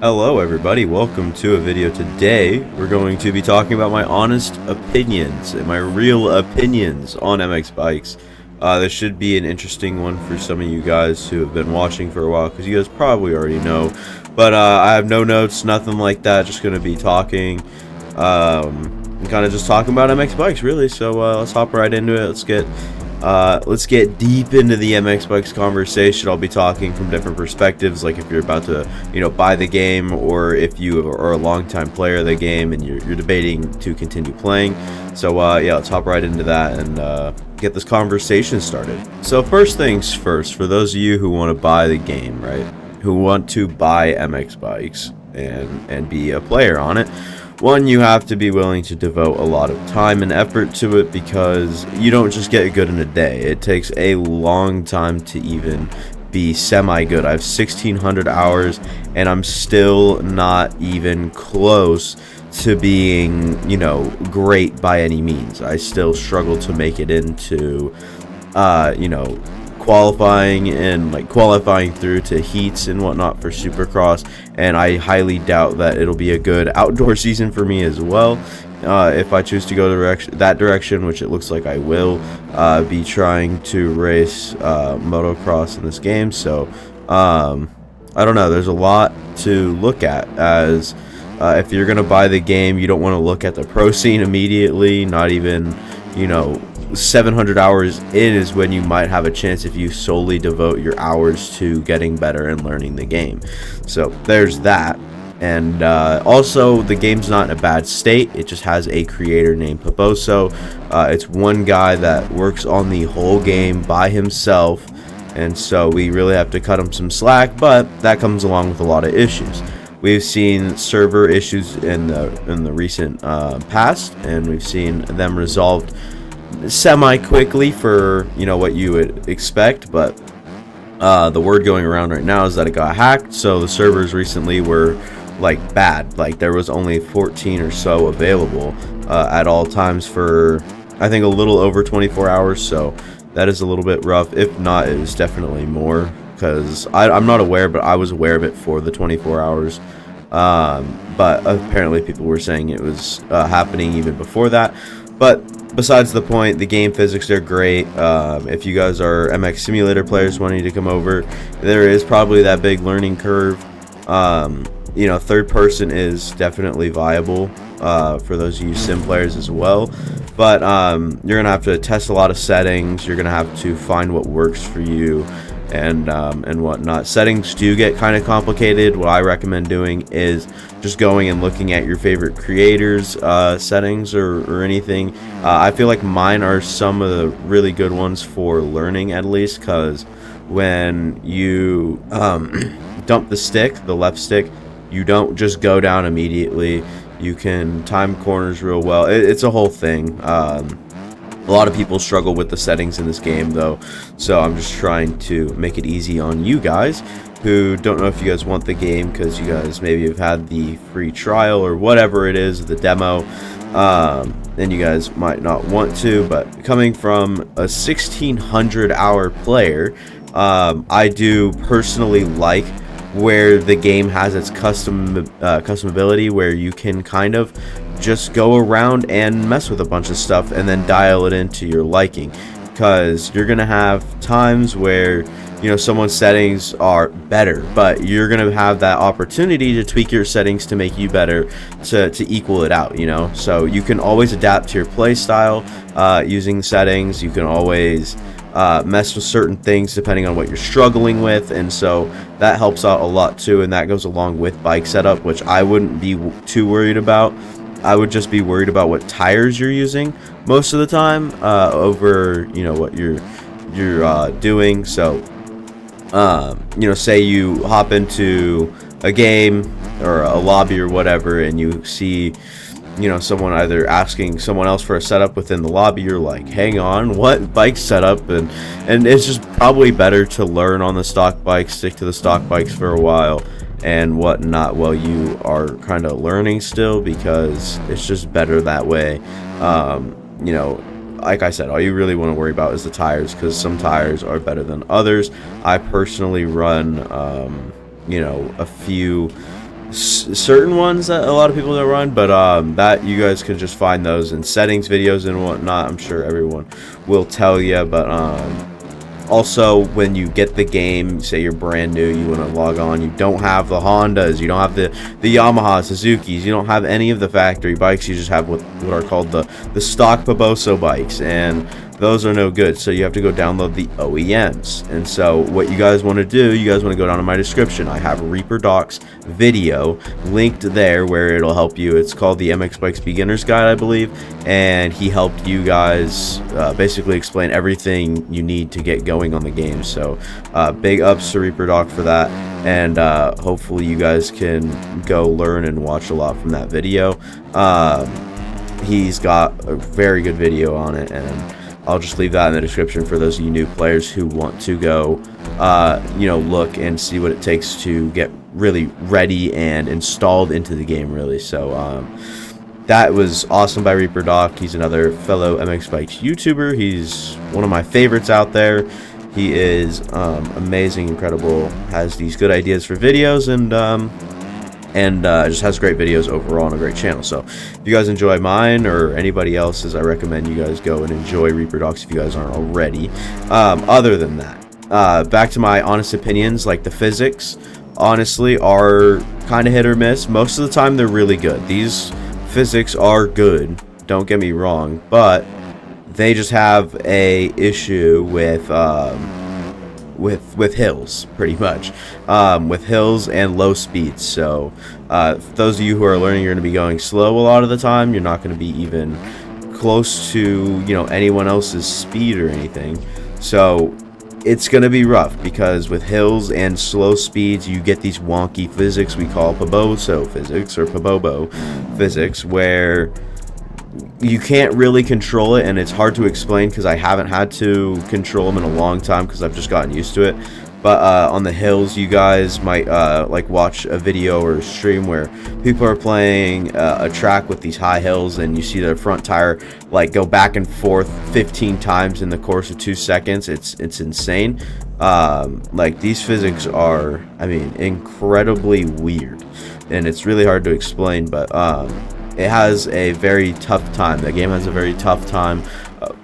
Hello everybody, welcome to a video. Today we're going to be talking about my honest opinions and my real opinions on MX bikes. This should be an interesting one for some of you guys who have been watching for a while, because you guys probably already know, but I have no notes, nothing like that, just going to be talking, kind of just talking about MX bikes really. So let's hop right into it. Let's get deep into the MX bikes conversation. I'll be talking from different perspectives, like if you're about to, buy the game, or if you are a longtime player of the game and you're debating to continue playing. So yeah, let's hop right into that and get this conversation started. So first things first, for those of you who want to buy the game, right, who want to buy MX bikes and be a player on it, one, you have to be willing to devote a lot of time and effort to it, because you don't just get good in a day. It takes a long time to even be semi-good. I have 1,600 hours, and I'm still not even close to being, great by any means. I still struggle to make it into, qualifying through to heats and whatnot for Supercross, and I highly doubt that it'll be a good outdoor season for me as well. If I choose to go that direction, which it looks like I will, be trying to race motocross in this game. So I don't know, there's a lot to look at, as if you're gonna buy the game, you don't want to look at the pro scene immediately. Not even 700 hours in is when you might have a chance, if you solely devote your hours to getting better and learning the game. So there's that. And also, the game's not in a bad state. It just has a creator named Paboso. It's one guy that works on the whole game by himself, and so we really have to cut him some slack, but that comes along with a lot of issues. We've seen server issues in the recent past, and we've seen them resolved semi-quickly for what you would expect, but the word going around right now is that it got hacked. So the servers recently were bad. There was only 14 or so available at all times for, I think, a little over 24 hours. So that is a little bit rough. If not, it was definitely more, because I'm not aware, but I was aware of it for the 24 hours. But apparently people were saying it was happening even before that. But besides the point, the game physics, they're great. If you guys are MX Simulator players wanting to come over, there is probably that big learning curve. Third person is definitely viable for those of you sim players as well. But you're going to have to test a lot of settings. You're going to have to find what works for you and whatnot. Settings do get kind of complicated. What I recommend doing is just going and looking at your favorite creators' settings or anything. I feel like mine are some of the really good ones for learning, at least, because when you dump the left stick, you don't just go down immediately. You can time corners real well. It's a whole thing. A lot of people struggle with the settings in this game, though, so I'm just trying to make it easy on you guys who don't know if you guys want the game, because you guys maybe have had the free trial or whatever it is, the demo, and you guys might not want to. But coming from a 1,600 hour player, I do personally like where the game has its customability, where you can kind of just go around and mess with a bunch of stuff and then dial it into your liking, because you're gonna have times where someone's settings are better, but you're gonna have that opportunity to tweak your settings to make you better, to equal it out. So you can always adapt to your play style using settings. You can always mess with certain things depending on what you're struggling with, and so that helps out a lot too, and that goes along with bike setup, which I wouldn't be too worried about. I would just be worried about what tires you're using most of the time over what you're doing. So say you hop into a game or a lobby or whatever, and you see someone either asking someone else for a setup within the lobby, you're like, hang on, what bike setup? And it's just probably better to learn on the stock bikes, stick to the stock bikes for a while and whatnot while you are kind of learning still, because it's just better that way. Like I said, all you really want to worry about is the tires, because some tires are better than others. I personally run a few certain ones that a lot of people don't run, but that you guys can just find those in settings videos and whatnot. I'm sure everyone will tell you, but also, when you get the game, say you're brand new, you want to log on, you don't have the Hondas, you don't have the Yamaha, Suzukis, you don't have any of the factory bikes, you just have what are called the stock Paboso bikes, and those are no good, so you have to go download the OEMs. And so what you guys want to do, you guys want to go down to my description. I have REAPERDOC'S video linked there where it'll help you. It's called the MX Bikes Beginner's Guide, I believe, and he helped you guys basically explain everything you need to get going on the game. So big ups to REAPERDOC for that, and hopefully you guys can go learn and watch a lot from that video. He's got a very good video on it, and I'll just leave that in the description for those of you new players who want to go, look and see what it takes to get really ready and installed into the game, really. So, that was awesome by REAPERDOC. He's another fellow MX Bikes YouTuber. He's one of my favorites out there. He is amazing, incredible, has these good ideas for videos, and just has great videos overall on a great channel. So if you guys enjoy mine or anybody else's, I recommend you guys go and enjoy REAPERDOC'S if you guys aren't already. Other than that, back to my honest opinions, like the physics honestly are kind of hit or miss. Most of the time they're really good. These physics are good, don't get me wrong, but they just have a issue with hills, pretty much, with hills and low speeds. So those of you who are learning, you're going to be going slow a lot of the time. You're not going to be even close to anyone else's speed or anything. So it's going to be rough, because with hills and slow speeds you get these wonky physics we call Paboso physics or Pabobo physics, where you can't really control it, and it's hard to explain because I haven't had to control them in a long time because I've just gotten used to it. But on the hills, you guys might like watch a video or a stream where people are playing a track with these high hills, and you see their front tire like go back and forth 15 times in the course of 2 seconds. It's insane. Like, these physics are, I mean, incredibly weird, and it's really hard to explain, but it has a very tough time. The game has a very tough time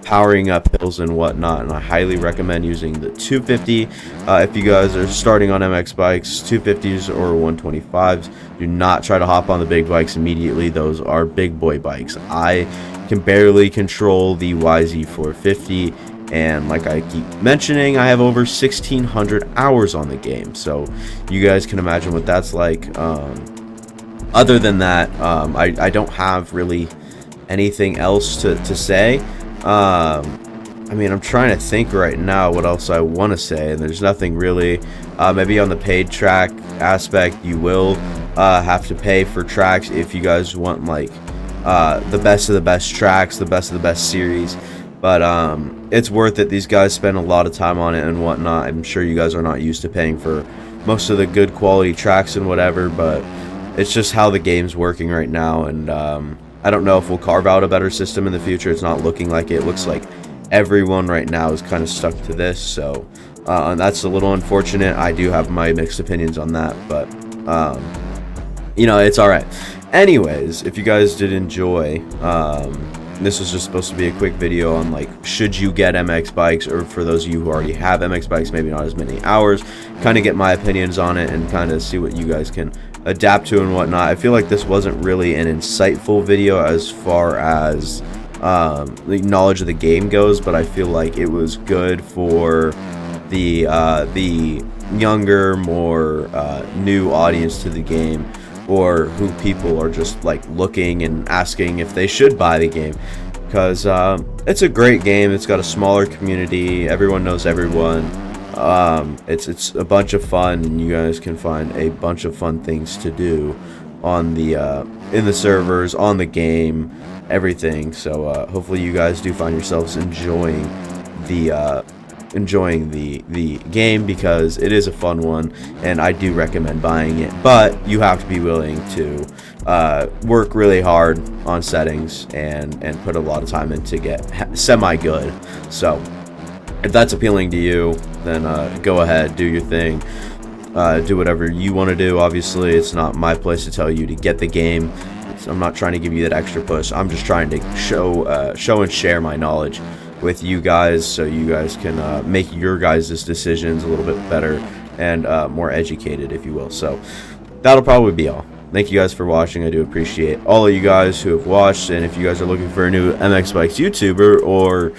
powering up hills and whatnot, and I highly recommend using the 250 if you guys are starting on MX bikes. 250s or 125s. Do not try to hop on the big bikes immediately. Those are big boy bikes. I can barely control the YZ450, and like I keep mentioning, I have over 1,600 hours on the game, so you guys can imagine what that's like. Other than that, I don't have really anything else to say. I mean, I'm trying to think right now what else I want to say, and there's nothing really. Maybe on the paid track aspect, you will have to pay for tracks if you guys want, like, the best of the best tracks, the best of the best series. But it's worth it. These guys spend a lot of time on it and whatnot. I'm sure you guys are not used to paying for most of the good quality tracks and whatever, but it's just how the game's working right now, and I don't know if we'll carve out a better system in the future. It's not looking like it. It looks like everyone right now is kind of stuck to this, so and that's a little unfortunate. I do have my mixed opinions on that, but it's alright. Anyways, if you guys did enjoy, this was just supposed to be a quick video on, like, should you get MX bikes, or for those of you who already have MX bikes, maybe not as many hours, kind of get my opinions on it and kind of see what you guys can adapt to and whatnot. I feel like this wasn't really an insightful video as far as the knowledge of the game goes, but I feel like it was good for the younger, more new audience to the game, or who people are just like looking and asking if they should buy the game, because it's a great game. It's got a smaller community, everyone knows everyone. It's a bunch of fun, and you guys can find a bunch of fun things to do on the in the servers, on the game, everything. So hopefully you guys do find yourselves enjoying the game, because it is a fun one, and I do recommend buying it. But you have to be willing to work really hard on settings and put a lot of time in to get semi-good. So if that's appealing to you, then go ahead, do your thing. do whatever you want to do. Obviously, it's not my place to tell you to get the game. I'm not trying to give you that extra push. I'm just trying to show and share my knowledge with you guys, so you guys can make your guys' decisions a little bit better and more educated, if you will. So that'll probably be all. Thank you guys for watching. I do appreciate all of you guys who have watched, and if you guys are looking for a new MX Bikes YouTuber, or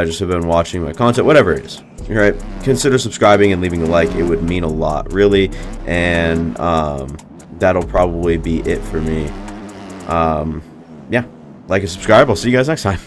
just have been watching my content, whatever it is, alright, consider subscribing and leaving a like. It would mean a lot, really, and that'll probably be it for me. Yeah, like and subscribe. I'll see you guys next time.